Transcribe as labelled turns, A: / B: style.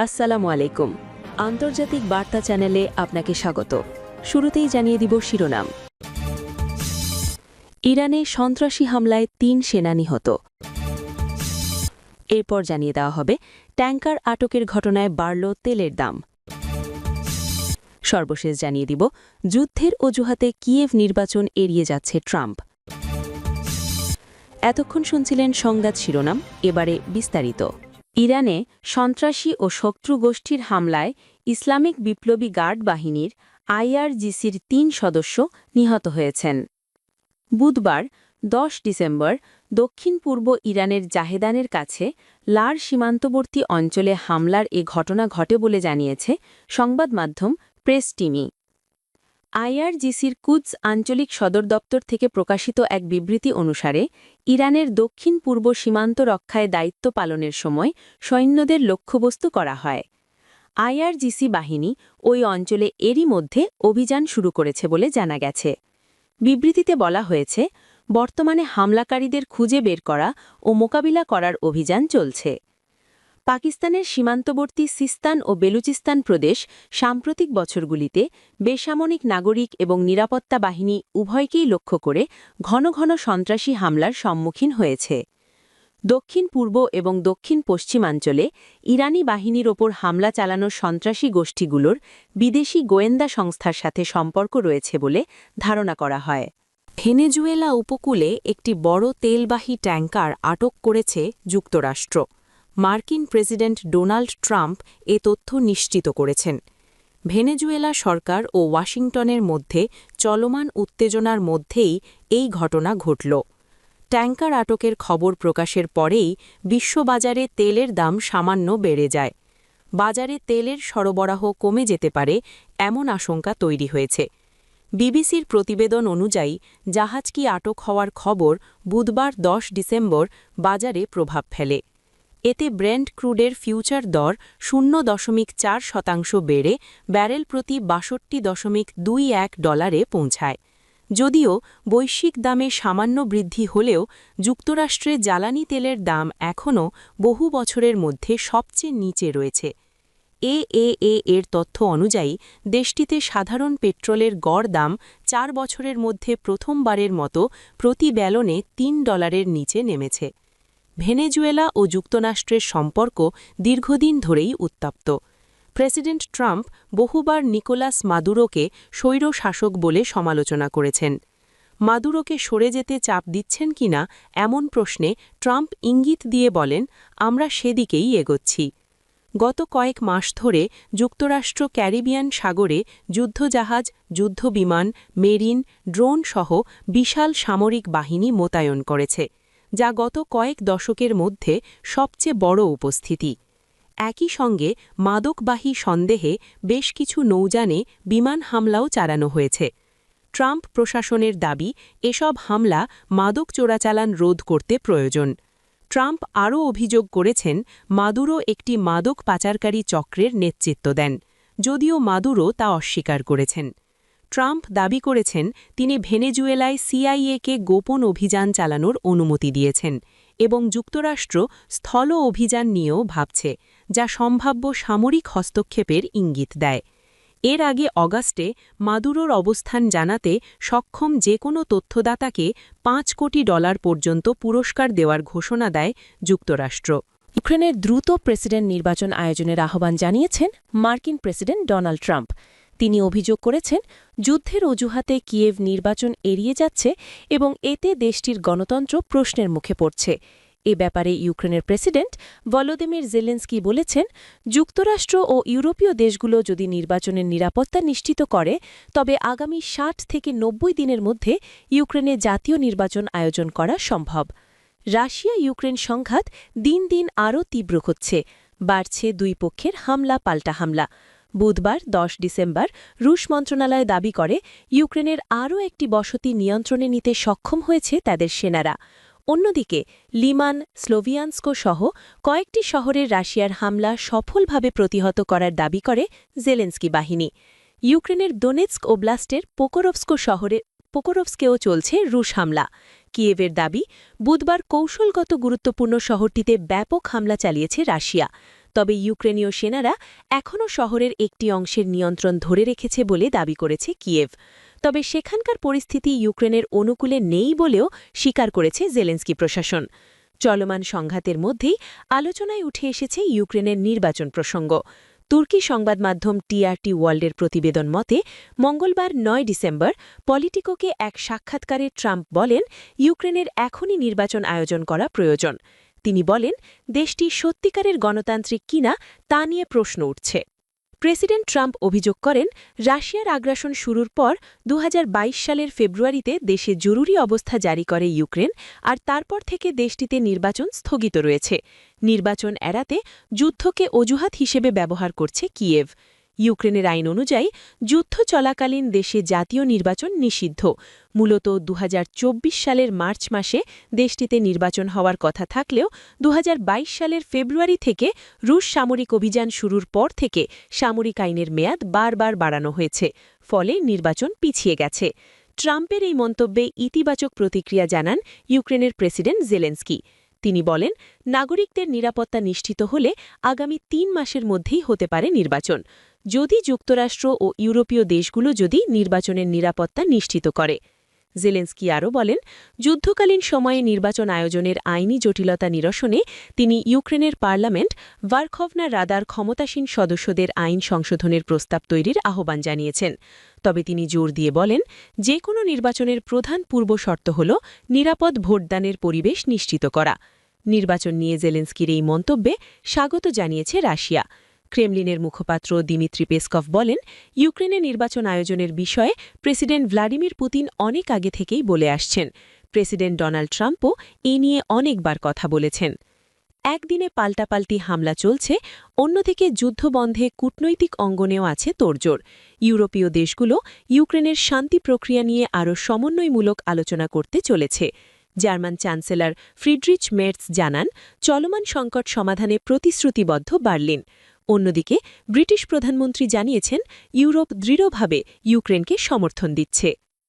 A: আসসালামু আলাইকুম। আন্তর্জাতিক বার্তা চ্যানেলে আপনাকে স্বাগত। শুরুতেই জানিয়ে দিব শিরোনাম। ইরানে সন্ত্রাসী হামলায় ৩ সেনা নিহত। এরপর জানিয়ে দেওয়া হবে ট্যাঙ্কার আটকের ঘটনায় বাড়ল তেলের দাম। সর্বশেষ জানিয়ে দিব যুদ্ধের অজুহাতে কিয়েভ নির্বাচন এড়িয়ে যাচ্ছে ট্রাম্প। এতক্ষণ শুনছিলেন সংবাদ শিরোনাম, এবারে বিস্তারিত। ইরানে সন্ত্রাসী ও শত্রু গোষ্ঠীর হামলায় ইসলামিক বিপ্লবী গার্ড বাহিনীর আইআরজিসির ৩ সদস্য নিহত হয়েছেন। বুধবার ১০ ডিসেম্বর দক্ষিণ পূর্ব ইরানের জাহেদানের কাছে লার সীমান্তবর্তী অঞ্চলে হামলার এ ঘটনা ঘটে বলে জানিয়েছে সংবাদ মাধ্যম প্রেস টিমি। আইআরজিসির কুদস আঞ্চলিক সদর দপ্তর থেকে প্রকাশিত এক বিবৃতি অনুসারে ইরানের দক্ষিণ পূর্ব সীমান্ত রক্ষায় দায়িত্ব পালনের সময় সৈন্যদের লক্ষ্যবস্তু করা হয়। আইআরজিসি বাহিনী ওই অঞ্চলে এরই মধ্যে অভিযান শুরু করেছে বলে জানা গেছে। বিবৃতিতে বলা হয়েছে, বর্তমানে হামলাকারীদের খুঁজে বের করা ও মোকাবিলা করার অভিযান চলছে। পাকিস্তানের সীমান্তবর্তী সিস্তান ও বেলুচিস্তান প্রদেশ সাম্প্রতিক বছরগুলিতে বেসামরিক নাগরিক এবং নিরাপত্তা বাহিনী উভয়কেই লক্ষ্য করে ঘন ঘন সন্ত্রাসী হামলার সম্মুখীন হয়েছে। দক্ষিণ পূর্ব এবং দক্ষিণ পশ্চিমাঞ্চলে ইরানি বাহিনীর ওপর হামলা চালানো সন্ত্রাসী গোষ্ঠীগুলোর বিদেশি গোয়েন্দা সংস্থার সাথে সম্পর্ক রয়েছে বলে ধারণা করা হয়। ভেনেজুয়েলা উপকূলে একটি বড় তেলবাহী ট্যাঙ্কার আটক করেছে যুক্তরাষ্ট্র। মার্কিন প্রেসিডেন্ট ডোনাল্ড ট্রাম্প এ তথ্য নিশ্চিত করেছেন। ভেনেজুয়েলা সরকার ও ওয়াশিংটনের মধ্যে চলমান উত্তেজনার মধ্যেই এই ঘটনা ঘটল। ট্যাঙ্কার আটকের খবর প্রকাশের পরেই বিশ্ববাজারে তেলের দাম সামান্য বেড়ে যায়। বাজারে তেলের সরবরাহ কমে যেতে পারে এমন আশঙ্কা তৈরি হয়েছে। বিবিসির প্রতিবেদন অনুযায়ী জাহাজটি আটক হওয়ার খবর বুধবার ১০ ডিসেম্বর বাজারে প্রভাব ফেলে। এতে ব্রেন্ট ক্রুডের ফিউচার দর ০.৪% বেড়ে ব্যারেল প্রতি $৬২.২১ পৌঁছায়। যদিও বৈশ্বিক দামে সামান্য বৃদ্ধি হলেও যুক্তরাষ্ট্রে জ্বালানি তেলের দাম এখনও বহু বছরের মধ্যে সবচেয়ে নিচে রয়েছে। এএএ এর তথ্য অনুযায়ী দেশটিতে সাধারণ পেট্রোলের গড় দাম ৪ বছরের মধ্যে প্রথমবারের মতো প্রতি ব্যালনে $৩ নিচে নেমেছে। ভেনেজুয়েলা ও যুক্তরাষ্ট্রের সম্পর্ক দীর্ঘদিন ধরেই উত্তপ্ত। প্রেসিডেন্ট ট্রাম্প বহুবার নিকোলাস মাদুরোকে স্বৈর শাসক বলে সমালোচনা করেছেন। মাদুরোকে সরে যেতে চাপ দিচ্ছেন কিনা এমন প্রশ্নে ট্রাম্প ইঙ্গিত দিয়ে বলেন, আমরা সেদিকেই এগোচ্ছি। গত কয়েক মাস ধরে যুক্তরাষ্ট্র ক্যারিবিয়ান সাগরে যুদ্ধজাহাজ, যুদ্ধবিমান, মেরিন, ড্রোন সহ বিশাল সামরিক বাহিনী মোতায়েন করেছে, যা গত কয়েক দশকের মধ্যে সবচেয়ে বড় উপস্থিতি। একই সঙ্গে মাদকবাহী সন্দেহে বেশ কিছু নৌযানে বিমান হামলাও চালানো হয়েছে। ট্রাম্প প্রশাসনের দাবি, এসব হামলা মাদক চোরাচালান রোধ করতে প্রয়োজন। ট্রাম্প আরও অভিযোগ করেছেন, মাদুরো একটি মাদক পাচারকারী চক্রের নেতৃত্ব দেন, যদিও মাদুরো তা অস্বীকার করেছেন। ট্রাম্প দাবি করেছেন, তিনি ভেনেজুয়েলায় সিআইএকে গোপন অভিযান চালানোর অনুমতি দিয়েছেন এবং যুক্তরাষ্ট্র স্থল অভিযান নিয়েও ভাবছে, যা সম্ভাব্য সামরিক হস্তক্ষেপের ইঙ্গিত দেয়। এর আগে অগাস্টে মাদুরোর অবস্থান জানাতে সক্ষম যে কোনো তথ্যদাতাকে $৫ কোটি পর্যন্ত পুরস্কার দেওয়ার ঘোষণা দেয় যুক্তরাষ্ট্র। ইউক্রেনের দ্রুত প্রেসিডেন্ট নির্বাচন আয়োজনের আহ্বান জানিয়েছেন মার্কিন প্রেসিডেন্ট ডোনাল্ড ট্রাম্প। তিনি অভিযোগ করেছেন, যুদ্ধের অজুহাতে কিয়েভ নির্বাচন এড়িয়ে যাচ্ছে এবং এতে দেশটির গণতন্ত্র প্রশ্নের মুখে পড়ছে। এ ব্যাপারে ইউক্রেনের প্রেসিডেন্ট ভলোদিমির জেলেনস্কি বলেছেন, যুক্তরাষ্ট্র ও ইউরোপীয় দেশগুলো যদি নির্বাচনের নিরাপত্তা নিশ্চিত করে, তবে আগামী ৬০ থেকে ৯০ দিনের মধ্যে ইউক্রেনে জাতীয় নির্বাচন আয়োজন করা সম্ভব। রাশিয়া ইউক্রেন সংঘাত দিন দিন আরও তীব্র হচ্ছে, বাড়ছে দুই পক্ষের হামলা পাল্টা হামলা। বুধবার ১০ ডিসেম্বর রুশ মন্ত্রণালয় দাবি করে, ইউক্রেনের আরও একটি বসতি নিয়ন্ত্রণে নিতে সক্ষম হয়েছে তাদের সেনারা। অন্যদিকে লিমান, স্লোভিয়ানস্ক সহ কয়েকটি শহরের রাশিয়ার হামলা সফলভাবে প্রতিহত করার দাবি করে জেলেনস্কি বাহিনী। ইউক্রেনের দোনেৎস্ক ওব্লাস্টের পোকরোভস্কেও চলছে রুশ হামলা। কিয়েভের দাবি, বুধবার কৌশলগত গুরুত্বপূর্ণ শহরটিতে ব্যাপক হামলা চালিয়েছে রাশিয়া। তবে ইউক্রেনীয় সেনারা এখনও শহরের একটি অংশের নিয়ন্ত্রণ ধরে রেখেছে বলে দাবি করেছে কিয়েভ। তবে সেখানকার পরিস্থিতি ইউক্রেনের অনুকূলে নেই বলেও স্বীকার করেছে জেলেন্সকি প্রশাসন। চলমান সংঘাতের মধ্যেই আলোচনায় উঠে এসেছে ইউক্রেনের নির্বাচন প্রসঙ্গ। তুর্কি সংবাদ মাধ্যম টিআরটি ওয়ার্ল্ডের প্রতিবেদন মতে মঙ্গলবার ৯ ডিসেম্বর পলিটিকোকে এক সাক্ষাৎকারে ট্রাম্প বলেন, ইউক্রেনের এখনই নির্বাচন আয়োজন করা প্রয়োজন। তিনি বলেন, দেশটি সত্যিকারের গণতান্ত্রিক কিনা তা নিয়ে প্রশ্ন উঠছে। প্রেসিডেন্ট ট্রাম্প অভিযোগ করেন, রাশিয়ার আগ্রাসন শুরুর পর ২০২২ সালের ফেব্রুয়ারিতে দেশে জরুরি অবস্থা জারি করে ইউক্রেন, আর তারপর থেকে দেশটিতে নির্বাচন স্থগিত রয়েছে। নির্বাচন এড়াতে যুদ্ধকে অজুহাত হিসেবে ব্যবহার করছে কিয়েভ। ইউক্রেনের আইন অনুযায়ী যুদ্ধ চলাকালীন দেশে জাতীয় নির্বাচন নিষিদ্ধ। মূলত ২০২৪ সালের মার্চ মাসে দেশটিতে নির্বাচন হওয়ার কথা থাকলেও ২০২২ সালের ফেব্রুয়ারি থেকে রুশ সামরিক অভিযান শুরুর পর থেকে সামরিক আইনের মেয়াদ বারবার বাড়ানো হয়েছে, ফলে নির্বাচন পিছিয়ে গেছে। ট্রাম্পের এই মন্তব্যে ইতিবাচক প্রতিক্রিয়া জানান ইউক্রেনের প্রেসিডেন্ট জেলেন্সকি। তিনি বলেন, নাগরিকদের নিরাপত্তা নিশ্চিত হলে আগামী ৩ মাসের মধ্যেই হতে পারে নির্বাচন, যদি যুক্তরাষ্ট্র ও ইউরোপীয় দেশগুলো যদি নির্বাচনের নিরাপত্তা নিশ্চিত করে। জেলেন্সকি আরও বলেন, যুদ্ধকালীন সময়ে নির্বাচন আয়োজনের আইনি জটিলতা নিরসনে তিনি ইউক্রেনের পার্লামেন্ট ভার্খভনা রাদার ক্ষমতাসীন সদস্যদের আইন সংশোধনের প্রস্তাব তৈরির আহ্বান জানিয়েছেন। তবে তিনি জোর দিয়ে বলেন, যে কোনো নির্বাচনের প্রধান পূর্ব শর্ত হল নিরাপদ ভোটদানের পরিবেশ নিশ্চিত করা। নির্বাচন নিয়ে জেলেন্সকির এই মন্তব্যে স্বাগত জানিয়েছে রাশিয়া। ক্রেমলিনের মুখপাত্র দিমিত্রি পেসকভ বলেন, ইউক্রেনে নির্বাচন আয়োজনের বিষয়ে প্রেসিডেন্ট ভ্লাদিমির পুতিন অনেক আগে থেকেই বলে আসছেন। প্রেসিডেন্ট ডোনাল্ড ট্রাম্পও এ নিয়ে অনেকবার কথা বলেছেন। একদিনে পাল্টাপাল্টি হামলা চলছে, অন্যদিকে যুদ্ধবন্ধে কূটনৈতিক অঙ্গনেও আছে তোড়জোড়। ইউরোপীয় দেশগুলো ইউক্রেনের শান্তি প্রক্রিয়া নিয়ে আরও সমন্বয়মূলক আলোচনা করতে চলেছে। জার্মান চ্যান্সেলর ফ্রিডরিচ মের্জ জানান, চলমান সংকট সমাধানে প্রতিশ্রুতিবদ্ধ বার্লিন। অন্যদিকে ব্রিটিশ প্রধানমন্ত্রী জানিয়েছেন, ইউরোপ দৃঢ়ভাবে ইউক্রেনকে সমর্থন দিচ্ছে।